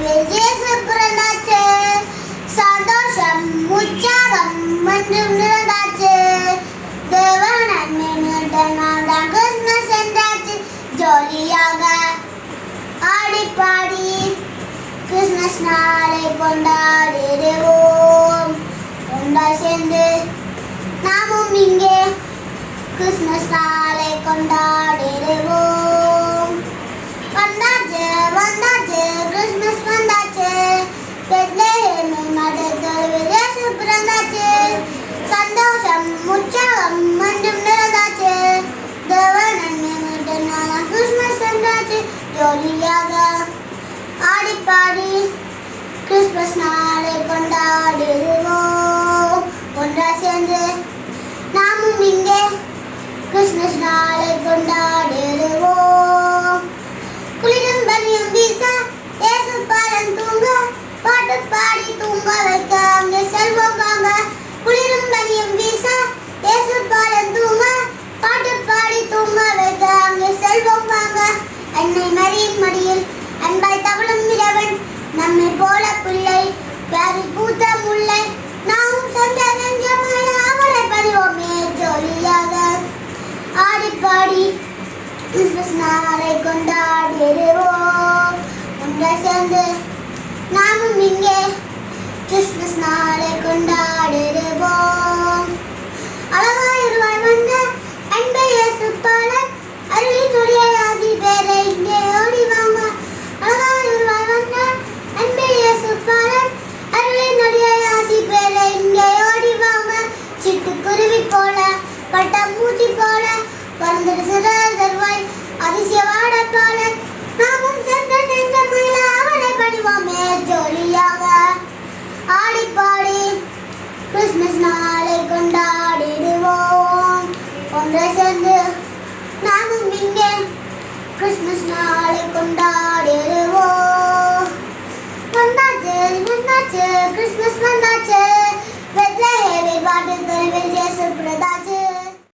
இயேசு பிறந்தாச்சு, சந்தோஷம் உற்சாகம் என்றும் நிறைந்தாச்சு. தேவ நன்மை மீட்ட நாள் தான் கிறிஸ்மஸ் என்றாச்சு. ஜாலியாக ஆடி பாடி கிறிஸ்மஸ் நாளை கொண்டாடிடுவோம். ஒன்றாய் சேர்ந்து நாமும் இங்கே கிறிஸ்மஸ் நாளை கொண்டாடிடுவோம். வந்தாச்சு வந்தாச்சு கிறிஸ்மஸ் வந்தாச்சு, பெத்லஹேமில் மதத்தொழுவில் இயேசு பிறந்தாச்சு. சந்தோஷம் உற்சாகம் என்றும் நிறைந்தாச்சு. தேவ நன்மை மீட்ட நாள் கிறிஸ்மஸ் என்றாச்சு. ஜாலியாக ஆடி பாடி கிறிஸ்மஸ் நாளை கொண்டாடிடுவோம். ஒன்றாய் சேர்ந்து நாமும் இங்கே கிறிஸ்மஸ் நாளை கொண்டாடிடுவோம். குளிரும் பனியும் வீச இயேசு பாலன் தூங்க, பாட்டு பாடி தூங்க வைக்க அங்கே செல்வோம் வாங்க. குளிரும் பனியும் வீச இயேசு பாலன் தூங்க, பாட்டு பாடி தூங்க வைக்க அங்கே செல்வோம் வாங்க. அன்னை மரியின் மடியில் அன்பாய் தவழும் இறைவன், நம்மை போல பிள்ளை பேரி பூத்த முல்லை, நாமும் சொந்த நெஞ்சமான அவரை பணிவோமே. ஜாலியாக ஆடி பாடி கிறிஸ்மஸ் நாளை கொண்டாடிடுவோம். ஒன்றாய் சேர்ந்து நாமும் இங்கே கிறிஸ்மஸ் நாளை கொண்டாடிடுவோம். அழகாயிருவாய் வந்த அன்பை இயேசு பாலன், அருளினுடைய ஆசி பேரை இங்கே ஓடி வாங்க. அழகாயிருவாய் வந்த அன்பை இயேசு பாலன், அருளினுடைய ஆசி பேரை இங்கே ஓடி வாங்க. சிட்டுக்குருவி போல பட்டாம்பூச்சி போல பறந்துடு சிறவாய் அதிசயவாட போல, நாமும் சென்ற நெஞ்சமுள்ள அவரை பணிவோமே. ஜாலியாக ஆடி பாடி கிறிஸ்மஸ் நாளை கொண்டாடிடுவோம். ஒன்றாய் சேர்ந்து நாமும் இங்கே கிறிஸ்மஸ் நாளை கொண்டாடிடுவோம்.